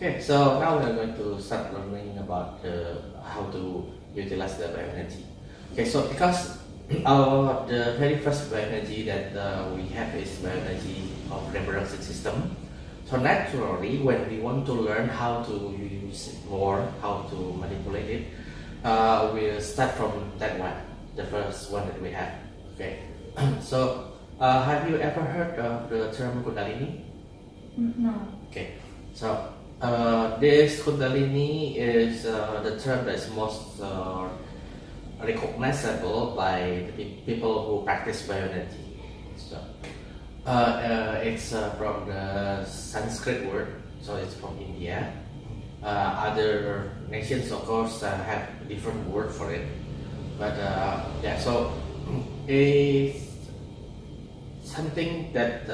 Okay, so now we are going to start learning about how to utilize the bioenergy. Okay, so because the very first bioenergy that we have is bioenergy of reproduction system. So naturally, when we want to learn how to use it more, how to manipulate it, we'll start from that one, the first one that we have. Okay, so have you ever heard of the term Kundalini? No. Okay, so this Kundalini is the term that's most recognizable by the people who practice bioenergy. So it's from the Sanskrit word, so it's from India. Other nations, of course, have different word for it, but yeah. So it's something that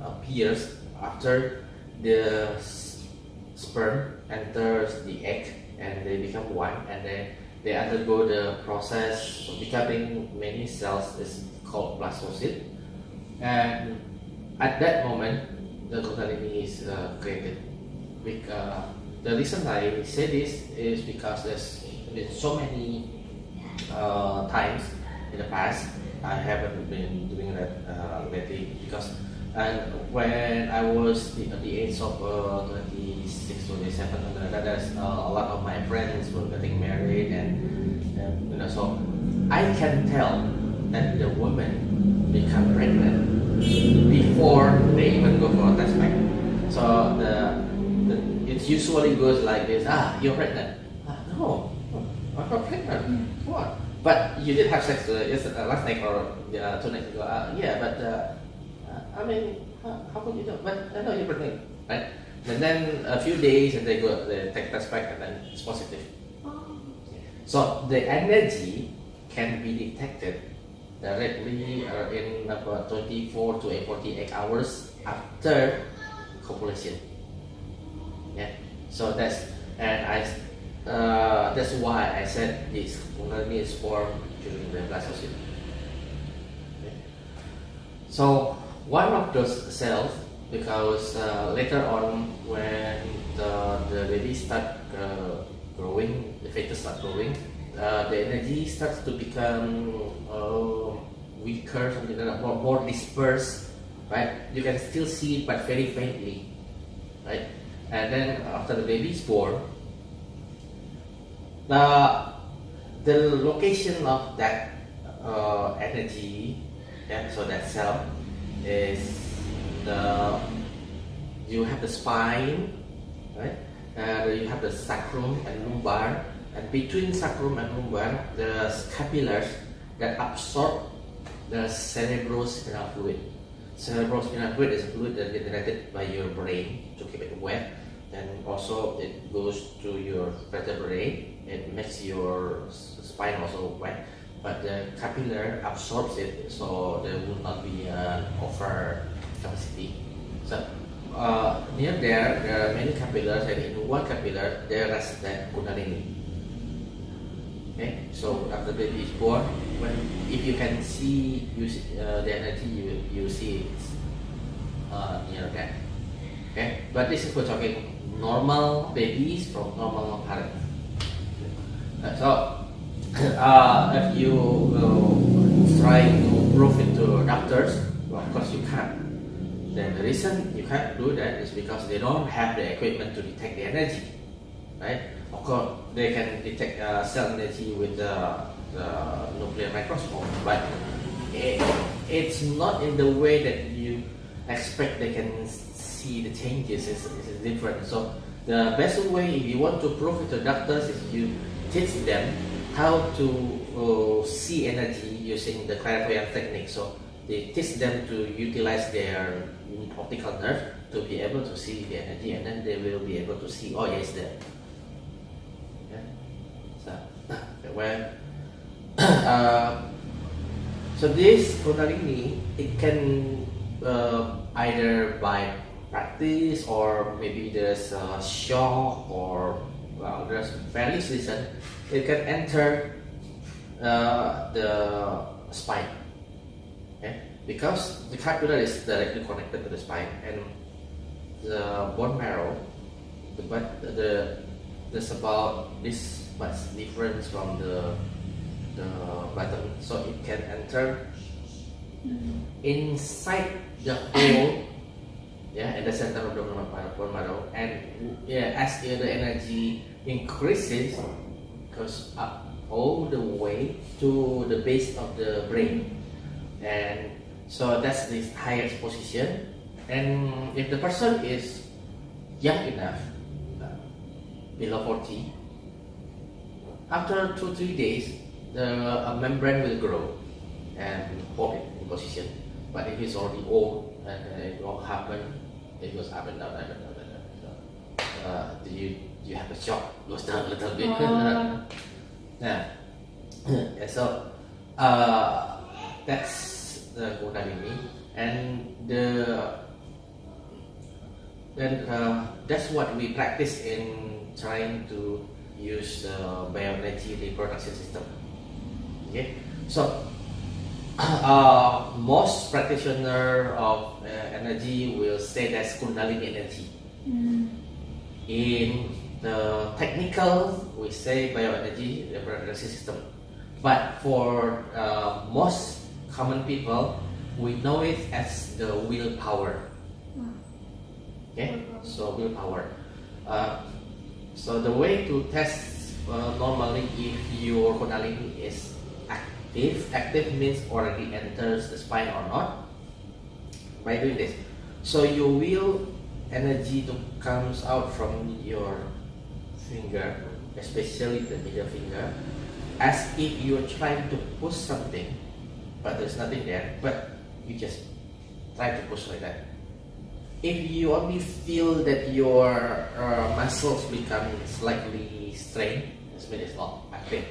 appears after the sperm enters the egg and they become one, and then they undergo the process of becoming many cells is called blastocyst, and at that moment the Kundalini is created. The reason I say this is because there's been so many times in the past. I haven't been doing that lately because when I was at the age of 26, 27, there's a lot of my friends were getting married, and so I can tell that the women become pregnant before they even go for a test pack. So it usually goes like this: you're pregnant. No, I'm not pregnant. What? But you did have sex last night or 2 nights ago. Yeah, but I mean, how could you know? But I know you're pregnant, right? And then a few days, and they take test back, and then it's positive. Oh. So the energy can be detected directly in about 24 to 48 hours after copulation. Yeah. So that's why I said this Kundalini is formed during the blastocyst. Okay. So one of those cells, because later on when the baby start growing, the fetus start growing, the energy starts to become weaker, something like that, more dispersed, right? You can still see it, but very faintly, right? And then after the baby is born, the location of that energy, yeah, so that cell is you have the spine, right? You have the sacrum and lumbar, and between sacrum and lumbar, the capillaries that absorb the cerebrospinal fluid. Cerebrospinal fluid is a fluid that is generated by your brain to keep it wet, and also it goes to your vertebrae. It makes your spine also wet, but the capillary absorbs it, so there will not be an over capacity. So near there are many capillaries, and in one capillary there is that Kundalini. Okay, so after the baby is born, if you can see the energy, you see it near that. Okay, but this is we're talking normal babies from normal parents. So if you try to prove it to doctors, well, of course you can't. Then the reason you can't do that is because they don't have the equipment to detect the energy, right? Of course, they can detect cell energy with the nuclear microscope, but it's not in the way that you expect they can see the changes. It's different. So the best way, if you want to prove it to doctors, is you teach them how to see energy using the clairvoyant technique. So they teach them to utilize their optical nerve to be able to see the energy, and then they will be able to see, oh yes, there. Yeah. So this Kundalini, it can either by practice, or maybe there's a shock, or there's various reasons. It can enter the spine, okay? Because the capillary is directly connected to the spine, and the bone marrow but there's about this much difference from the bottom, so it can enter inside the hole, in the center of the bone marrow, and as the energy increases, goes up all the way to the base of the brain, and so that's the highest position. And if the person is young enough, below 40, after 2-3 days, a membrane will grow and hold it in position. But if it's already old and it won't happen, it goes up and down, up and down, up and down. So, you have a shock, goes down a little bit. So that's the Kundalini, and that's what we practice in trying to use bioenergy reproduction system. Okay, so most practitioner of energy will say that's Kundalini energy. In the technical, we say bioenergy reproduction system, but for most common people, we know it as the willpower. Okay, so willpower. So the way to test normally if your Kundalini is active means already enters the spine or not, by doing this. So your will energy to comes out from your finger, especially the middle finger, as if you're trying to push something, but there's nothing there, but you just try to push like that. If you only feel that your muscles become slightly strained, that means it's not active.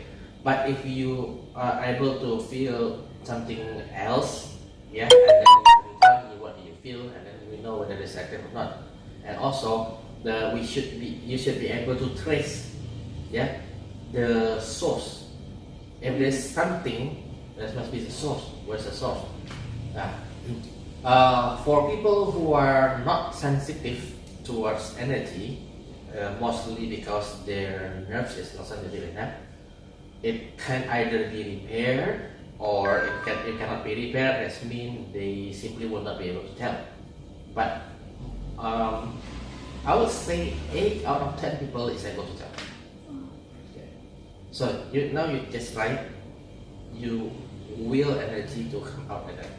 But if you are able to feel something else, and then you tell me what you feel, and then we know whether it's active or not. And also, you should be able to trace, the source. If there's something, there must be the source. Where's the source? For people who are not sensitive towards energy, mostly because their nerves is not sensitive enough, it can either be repaired or it cannot be repaired. That means they simply will not be able to tell. But I would say 8 out of 10 people is able to tell. Okay. So now you just try, you will energy to come out like that.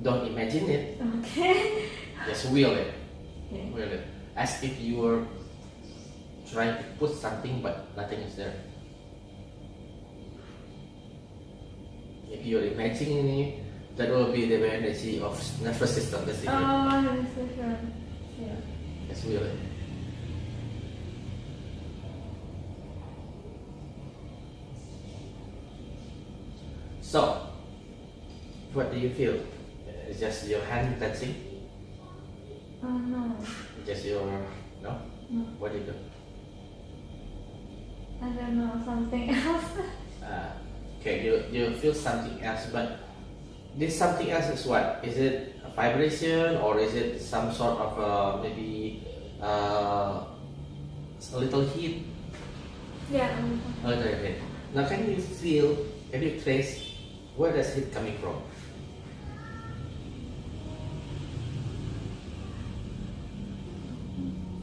Don't imagine it. Okay. Just will it. Will it. As if you were trying to put something but nothing is there. If you're imagining it, that will be the energy of nervous system. That's it. Nervous system. Yeah. Just will it. So, what do you feel? It's just your hand touching? No. Just your... No? No. What do you do? I don't know, something else. Okay, you feel something else, but this something else is what? Is it a vibration, or is it some sort of maybe a little heat? Yeah. Okay. Now can you trace where does heat coming from?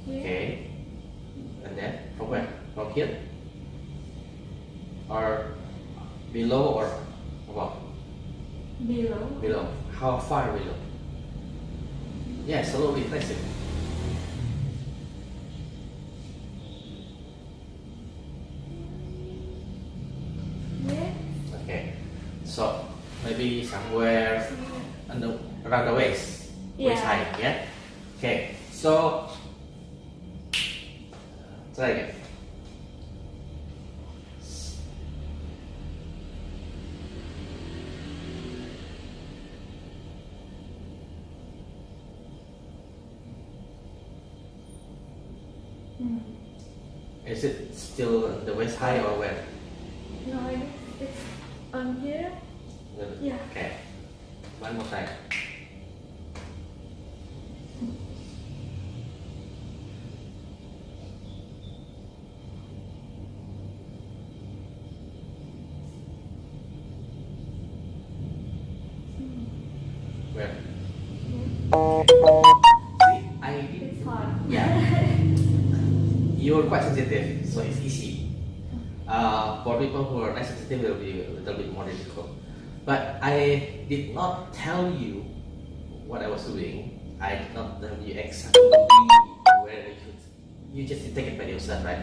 Okay, and then from where? From here? Or below or above? Below. Below. How far below? Yeah, slowly press it. Yeah. Okay, so maybe somewhere around the waist height, yeah? Okay, so try again. Is it still the waist high or where? No, it's on here. Yeah. Okay. One more time. See, I did. It's hard. Yeah, you're quite sensitive, so it's easy. For people who are less sensitive, it will be a little bit more difficult. But I did not tell you what I was doing. I did not tell you exactly where you should. You just take it by yourself, right?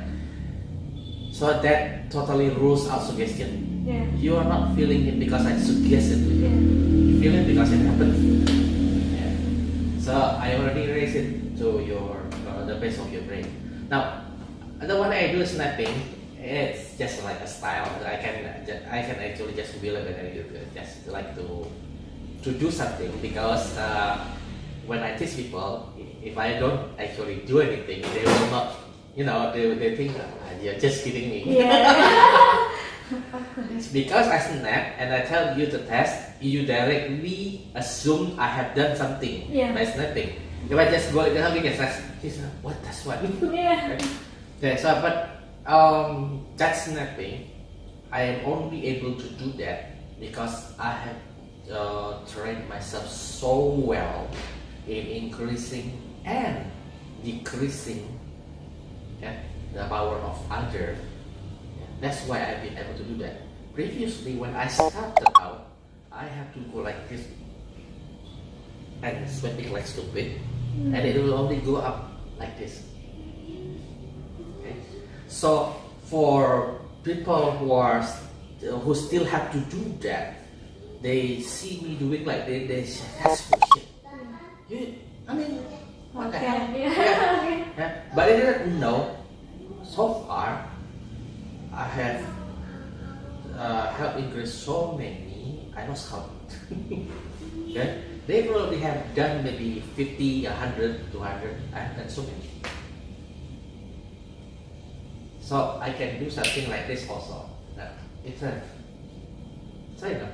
So that totally rules out suggestion. Yeah. You are not feeling it because I suggested to you. Yeah. You feel it because it happened. Yeah. So I already raised it to your the base of your brain. Now, the one I do is snapping. It's just like a style. I can actually just feel it and I just like to do something because when I teach people, if I don't actually do anything, they will not. They think you're just kidding me. Yeah. It's because I snap and I tell you to test, you directly assume I have done something by snapping. If I just go like that, what? That's what? Yeah. Okay, so but that snapping, I am only able to do that because I have trained myself so well in increasing and decreasing the power of other. That's why I've been able to do that. Previously, when I started out, I have to go like this and sweating like stupid, and it will only go up like this. Okay? So for people who still have to do that, they see me doing like this, they say, "That's bullshit." What the hell? Yeah. But I didn't know. So far, I have increased so many. I lost count. Okay? They probably have done maybe 50, 100, 200. I have done so many. So I can do something like this also. Now, it's a. Try it now.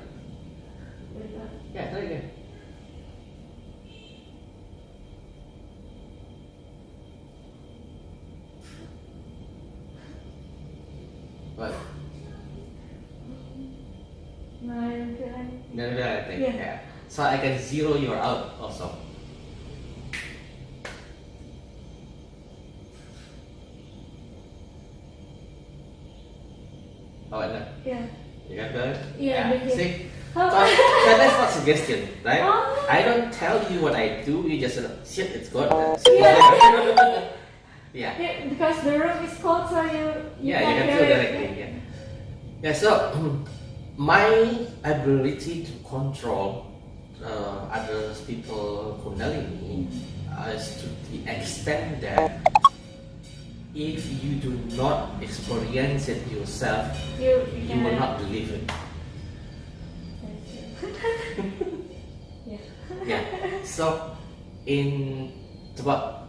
Yeah, try again. What? No, I don't feel anything. No, I think. Yeah. Yeah. So I can zero your out also. Oh, no. Yeah. You got that? Yeah, but See? Oh. So that's not suggestion, right? Oh. I don't tell you what I do, you just shit, it's good. Yeah. Yeah. Yeah, because the room is cold, so you Yeah, you can feel directly. Yeah. Yeah. So my ability to control other people Kundalini is to the extent that if you do not experience it yourself, you will not believe it. Yeah. Yeah. So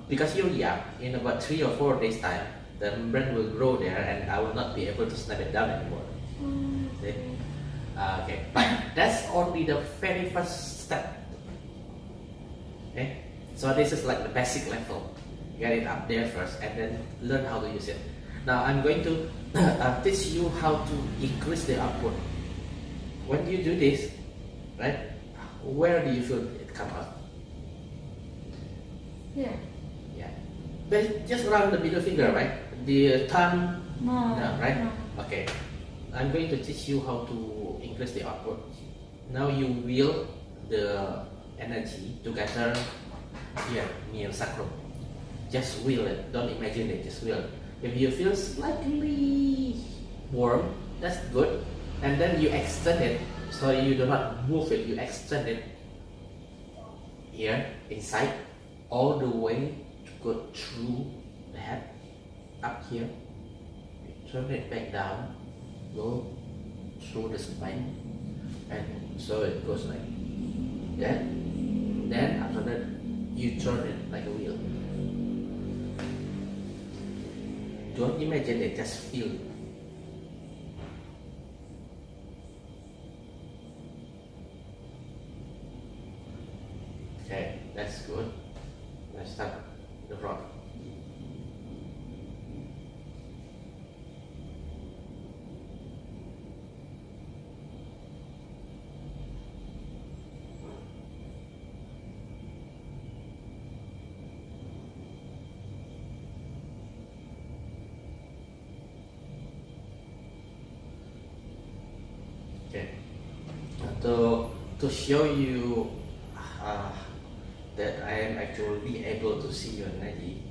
because you're young, in about 3 or 4 days time, the membrane will grow there, and I will not be able to snap it down anymore. See? Okay, but that's only the very first step. Okay, so this is like the basic level. Get it up there first, and then learn how to use it. Now I'm going to teach you how to increase the output. When you do this, right? Where do you feel it come out? Yeah. Yeah, but just around the middle finger, right? The thumb. No. No, right? No. Okay. I'm going to teach you how to increase the output. Now you will the energy together here near sacrum. Just will it. Don't imagine it. Just will. If you feel slightly warm, that's good. And then you extend it, so you do not move it. You extend it here inside, all the way to go through the head, up here. Turn it back down, go through the spine, and so it goes like that. Then after that, you turn it like a wheel. Don't imagine it, just feel it. Okay, that's good. Let's start the rock. to show you that I am actually able to see your energy.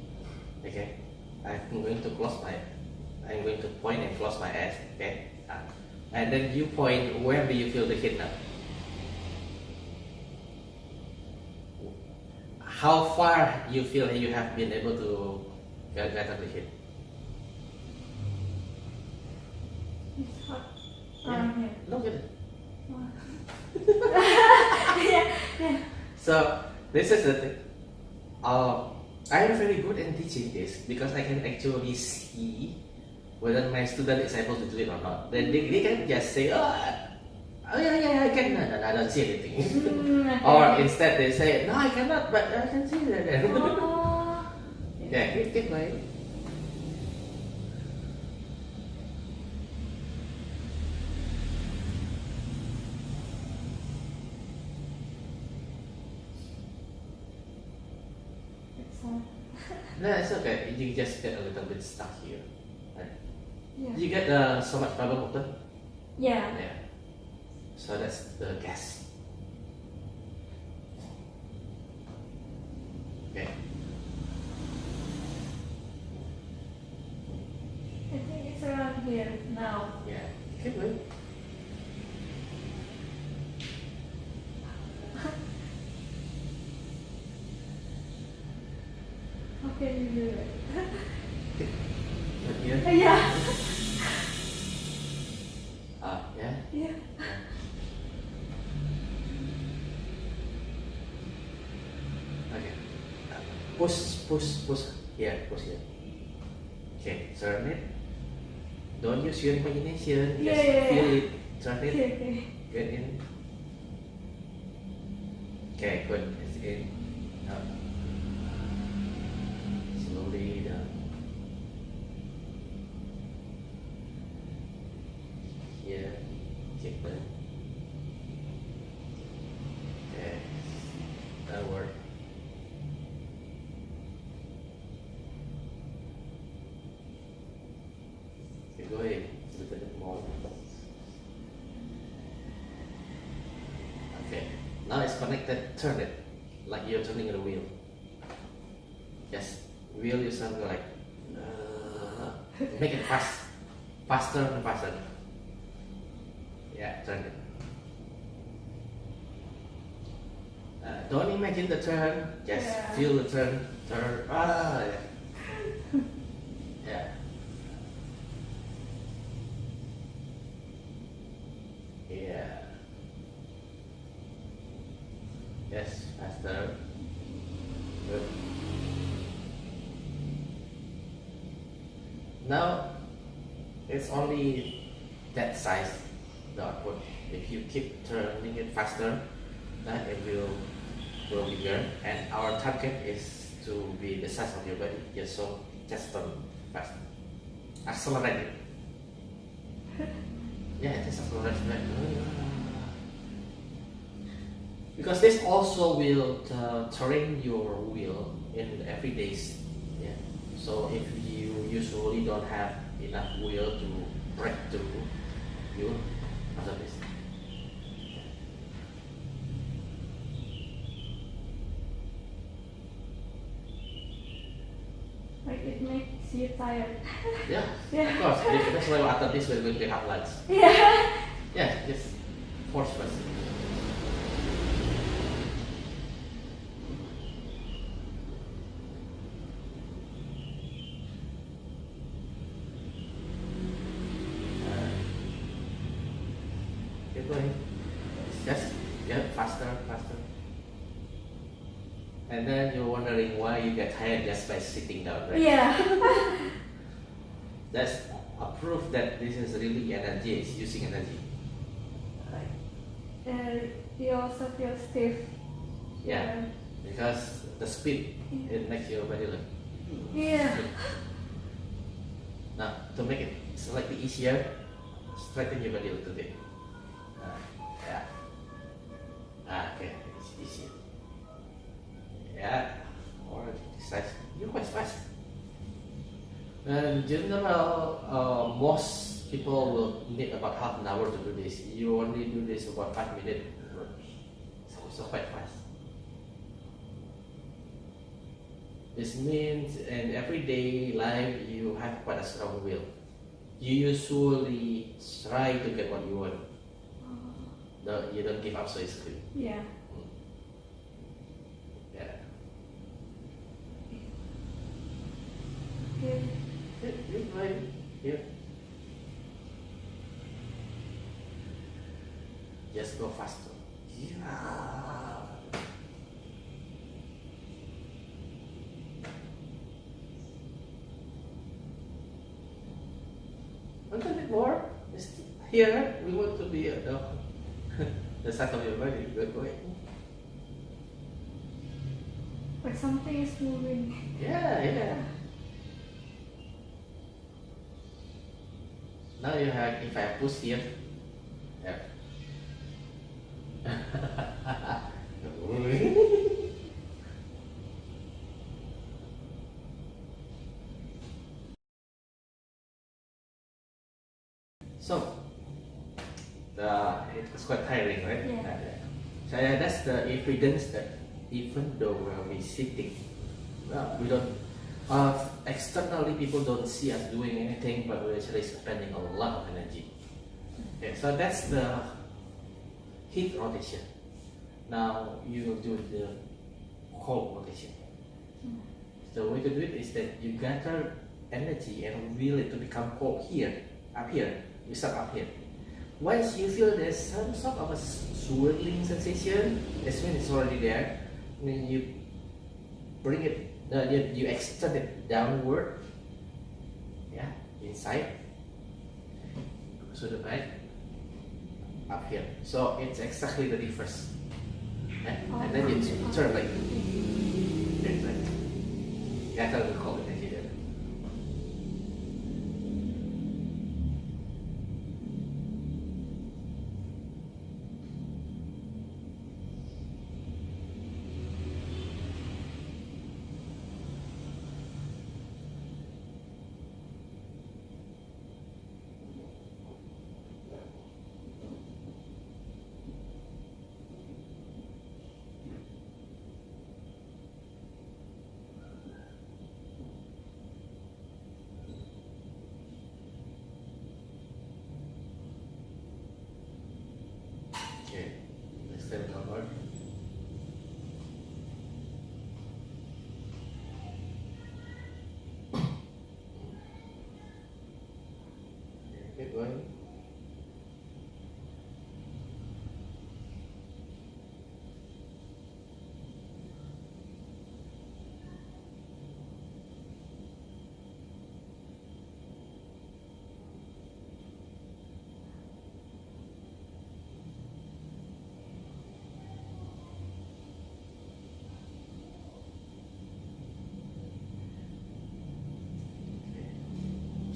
Okay, I'm going to point and close my eyes. Okay, and then you point. Where do you feel the heat now? How far you feel you have been able to get the heat? It's hot. Yeah. Here. Look at it. Yeah. So this is the thing. I am very good in teaching this because I can actually see whether my student is able to do it or not. Then they can just say, oh yeah, I can. No, I don't see anything. Okay. Or instead they say, no, I cannot, but I can see that. Oh. Yeah, keep going. It's hot. No, it's okay. You just get a little bit stuck here. Right? Yeah. You get so much carbon water. Yeah. Yeah. So that's the gas. Okay. I think it's around here now. Yeah. Keep going. How can you do it? Right here. Yeah. Yeah. Yeah. Okay. Push here. Push here. Okay. Turn it. Don't use your imagination. Just Yeah. feel it. Turn it. Okay. Get in. Okay. Good. It's in. Out. Slowly down. Here. Keep it. Okay. That worked. Keep going. A little bit more. Okay. Now it's connected. Turn it. Like you're turning the wheel. Yes. Wheel yourself like make it fast. Faster and faster. Yeah, turn it. Don't imagine the turn, just Yeah. feel the turn. Turn. Yeah. Yeah. Yeah. Yes, faster. Good. Now it's only that size, the output. If you keep turning it faster, then it will grow bigger. And our target is to be the size of your body. Just turn fast. Accelerate it. Yeah, just accelerate it. Because this also will train your will in everyday's. Yeah. So if you usually don't have enough will to break through, you after this. Like it makes you tired. Yeah, Yeah. of course. That's why after this we're going to have lunch. Yeah. Yeah, just force first. Keep going. Just get faster. And then you're wondering why you get tired just by sitting down, right? Yeah. That's a proof that this is really energy, it's using energy. Right. You also feel stiff. Yeah. Because the speed, it makes your body look. Yeah. Now, to make it slightly easier, straighten your body a little bit. Yeah. Okay, it's easier. Yeah, or size. You're quite fast. In general, most people will need about half an hour to do this. You only do this about 5 minutes, so quite fast. This means in everyday life you have quite a strong will. You usually try to get what you want. You don't give up so easily. Yeah. Yeah. Okay. You're fine. Yeah. Just go faster. Yeah. A little bit more. Just here, we want to be at the side of your body. Good way. Like something is moving. Yeah, yeah. Now you have, if I push here, yeah. So, it's quite tiring, right? Yeah. So yeah, that's the evidence that even though we're sitting, we don't, externally people don't see us doing anything, but we're actually spending a lot of energy. Okay, so that's the heat rotation. Now you will do the cold rotation. The way to do it is that you gather energy and will it to become cold here, up here. You start up here. Once you feel there's some sort of a swirling sensation, that's when it's already there. Then you bring it, you extend it downward, yeah, inside, so the back, up here. So it's exactly the reverse. Yeah? And then you turn like this, right? Gather the cold energy there. Okay, let's turn it over. Keep going.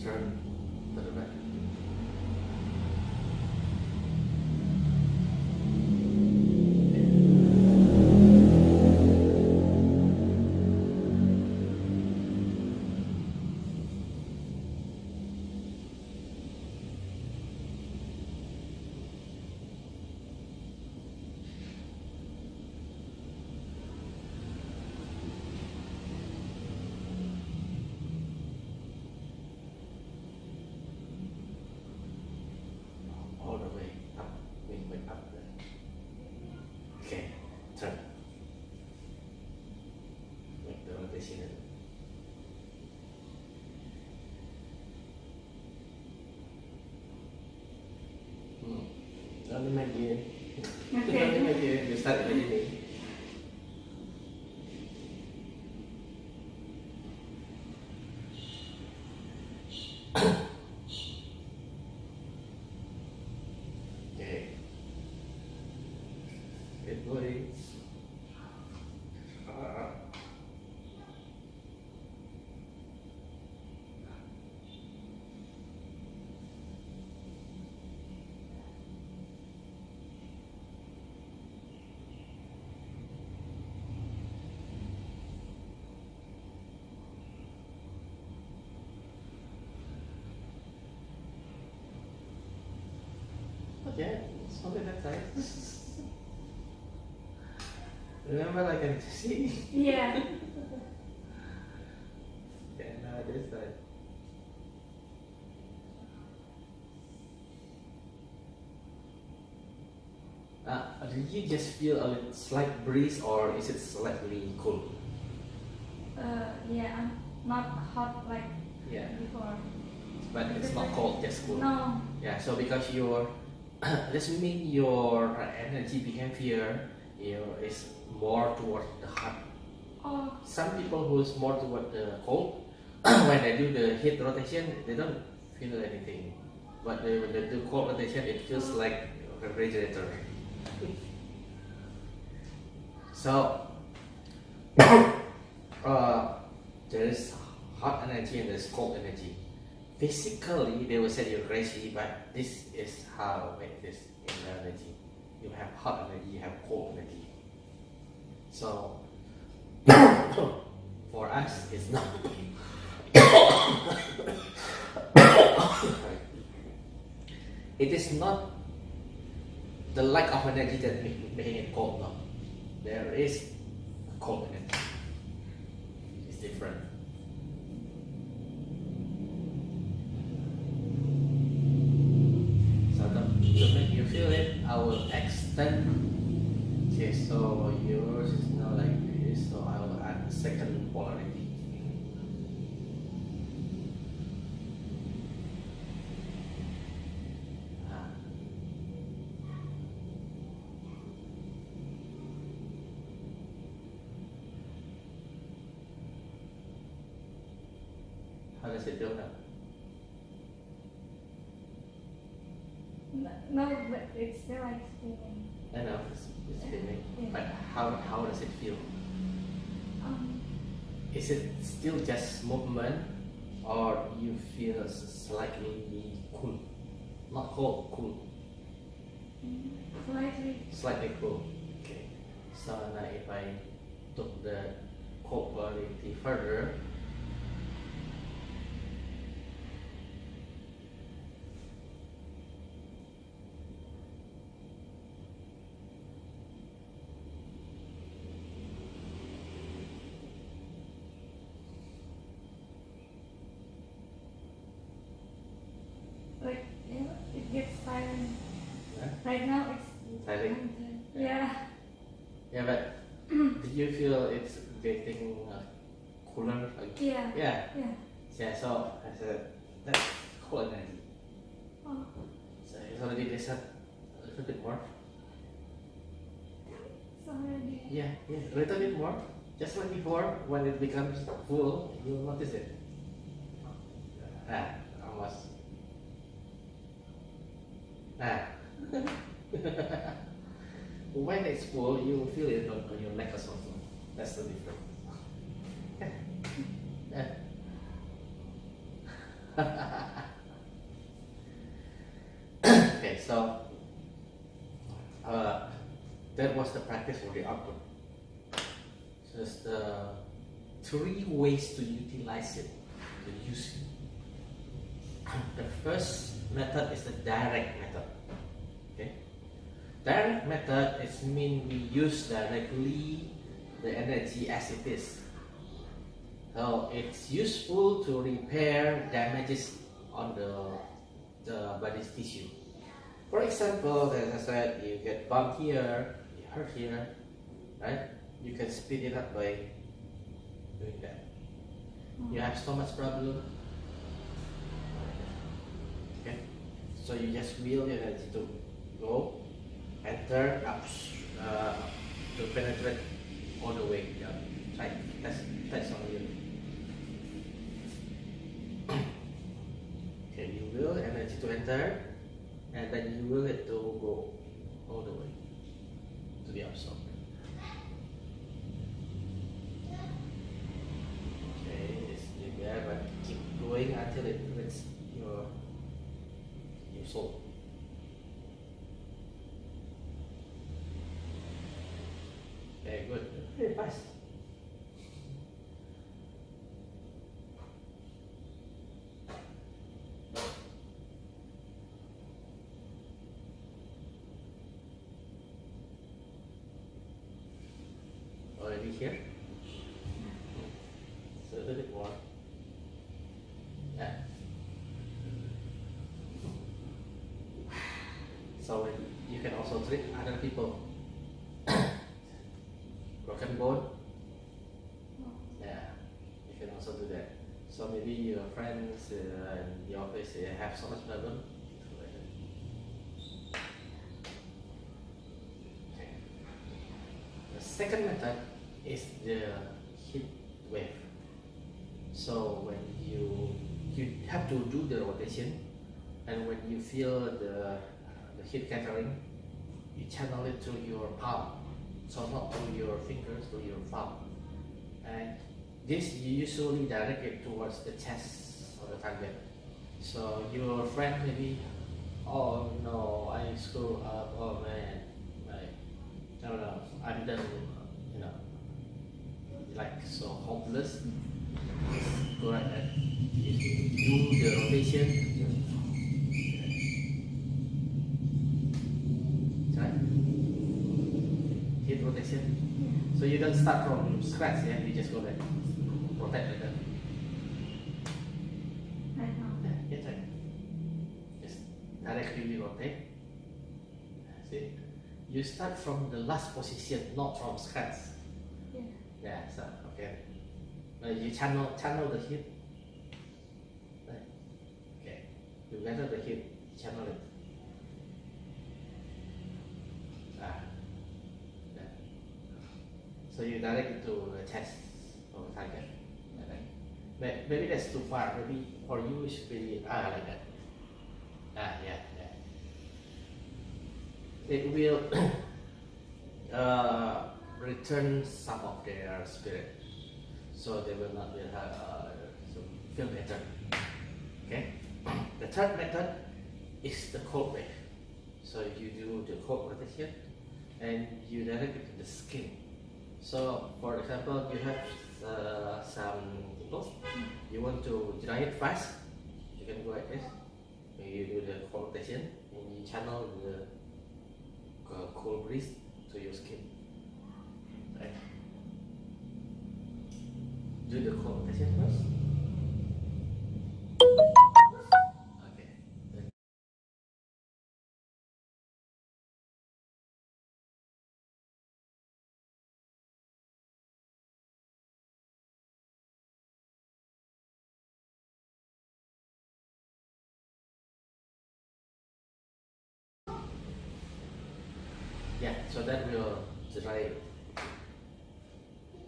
Turn to the back. All the way up, way up there. Okay, turn. Make the rotation. Don't imagine. Don't Okay. imagine. You start imagining. Okay. Good boy. yeah, it's only that size. Remember, like I see. Yeah. Yeah, now this side. Do you just feel a little slight breeze, or is it slightly cool? Yeah, I'm not hot like Yeah, before. but it's not cold, just cool. No. Yeah, so because your this mean your energy behavior is more toward the hot. Oh. Some people who's more toward the cold, when they do the heat rotation, they don't feel anything. But when they do cold rotation, it feels like a refrigerator. So there is hot energy and there's cold energy. Physically, they will say you're crazy, but this is how it is in energy. You have hot energy, you have cold energy. So for us, it's not. It is not the lack of energy that making it cold. No, there is cold energy. It's different. So to make you feel it, I will extend. Okay, so yours is not like this, so I will add the second polarity. How does it feel now? No, but it's still like spinning. I know it's feeling, Yeah. but how does it feel? Um, Is it still just movement, or you feel slightly cool? Not cold, cool. Slightly. Slightly cool. Okay. So now if I took the cold quality further, Like, you know, it gets silent. yeah, Right now it's Silent? Yeah. yeah, but do you feel it's getting cooler? Yeah. Yeah. Yeah. Yeah. So I said that's cold energy. Oh. So it's already descent a little bit more. It's already. Yeah, a little bit more. Just like before, when it becomes full, you'll notice it. Almost. When it's full, you will feel it on your neck or something. That's the difference. Okay, so that was the practice for the output. Just three ways to utilize it, to use it. The first method is the direct method. Okay, direct method is mean we use directly the energy as it is. So it's useful to repair damages on the body's tissue. For example, as I said, you get bumped here, you hurt here, right? You can speed it up by doing that. You have stomach problem, okay? So you just will the energy to go, enter, up, to penetrate all the way down. Try, that's on you. Okay, you will energy to enter, and then you will it to go all the way to be absorbed. Okay, it's still there, but keep going until it reaches your soul. Very good. Very fast. here. So a little bit more. Yeah. So you can also treat other people. Broken bone. Yeah, you can also do that. So maybe your friends in the office have so much problem. Okay. The second method is the heat wave. So when you have to do the rotation, and when you feel the heat gathering, you channel it through your palm. So not through your fingers, through your palm. And this you usually direct it towards the chest of the target. So your friend maybe, oh no, I screw up, oh man, I don't know, I'm done, you know, like so hopeless. Go right ahead. You do the rotation. Right? Hit rotation. So you don't start from scratch, yeah? You just go like rotate like that. Right now. Yeah, yes, right. Just directly rotate. See? You start from the last position, not from scratch. Yeah. Yeah, so okay. You channel the heat. Right. Okay. You gather the heat, channel it. Yeah. So you direct it to the chest of the target. Right. Maybe that's too far. Maybe for you it should be like that. Yeah. It will return some of their spirit, so they will not feel better. Okay. The third method is the cold wave. So you do the cold rotation and you direct it to the skin. So for example, you have some clothes, you want to dry it fast, you can go like this. You do the cold rotation and you channel the cool breeze to your skin. Right. Do the cold rotation first. Okay. Yeah, so that will dry.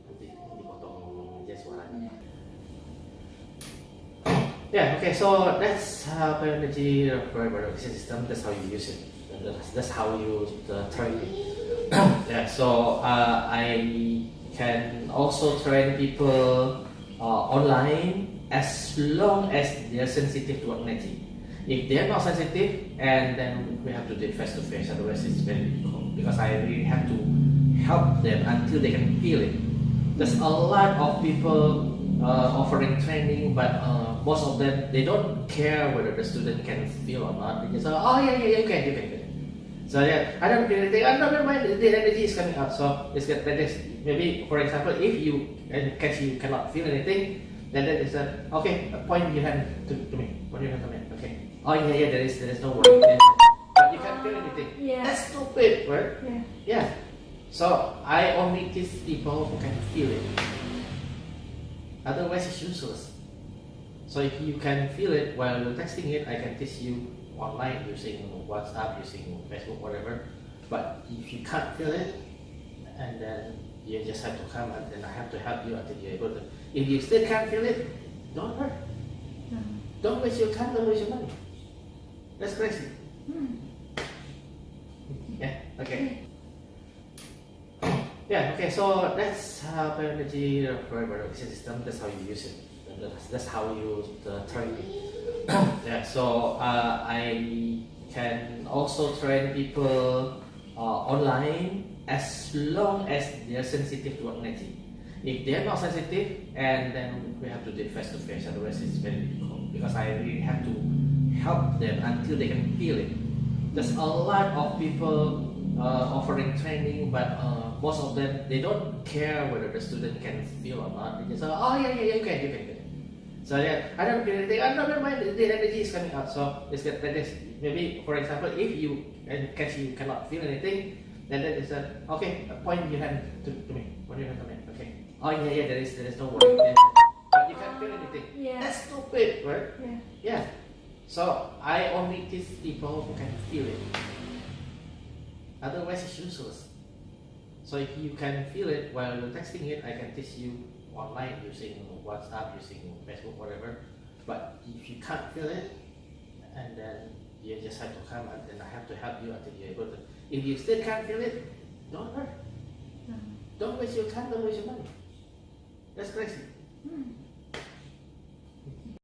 Nanti dipotong aja suaranya. Yeah, okay, so that's Bioenergy of Reproduction System. That's how you use it. That's how you train it. Yeah, so I can also train people online as long as they're sensitive to energy. If they're not sensitive, and then we have to do it face to face, otherwise it's very difficult because I really have to help them until they can feel it. There's a lot of people offering training, but most of them, they don't care whether the student can feel or not. They just say, oh yeah, you can. So yeah, I don't feel anything. Never mind, the energy is coming out. So it's good. That is maybe, for example, if you cannot feel anything, then it's okay. Point your hand to me. Point your hand to me. Okay. Oh yeah, there is no worry. But you can't feel anything. Yeah. That's stupid, right? Yeah. So I only teach people who can feel it. Otherwise, it's useless. So if you can feel it while you're texting it, I can teach you online using WhatsApp, using Facebook, whatever. But if you can't feel it, and then you just have to come and then I have to help you until you're able to. If you still can't feel it, don't hurt. Don't waste your time, don't waste your money. That's crazy. Yeah, okay. Yeah, okay, so that's Bioenergy of Reproduction System. That's how you use it. That's how you train it. Yeah, so I can also train people online as long as they're sensitive to energy. If they're not sensitive, and then we have to do it face to face, otherwise it's very difficult because I really have to help them until they can feel it. There's a lot of people offering training, but most of them, they don't care whether the student can feel or not. They just say, oh yeah, you can. So yeah, I don't feel anything. I don't mind. The energy is coming out. So it's good. That is maybe, for example, if you in case you cannot feel anything, then that is okay. Point your hand to me. Point your hand to me. Okay. Oh yeah. There is no worry. Yeah. But you can't feel anything. Yeah. That's stupid, right? Yeah. Yeah. So I only teach people who can feel it. Otherwise, it's useless. So if you can feel it while you're texting it, I can teach you online using WhatsApp, using Facebook, whatever. But if you can't feel it, and then you just have to come and then I have to help you until you're able to. If you still can't feel it, don't learn. No. Don't waste your time, don't waste your money. That's crazy. Hmm.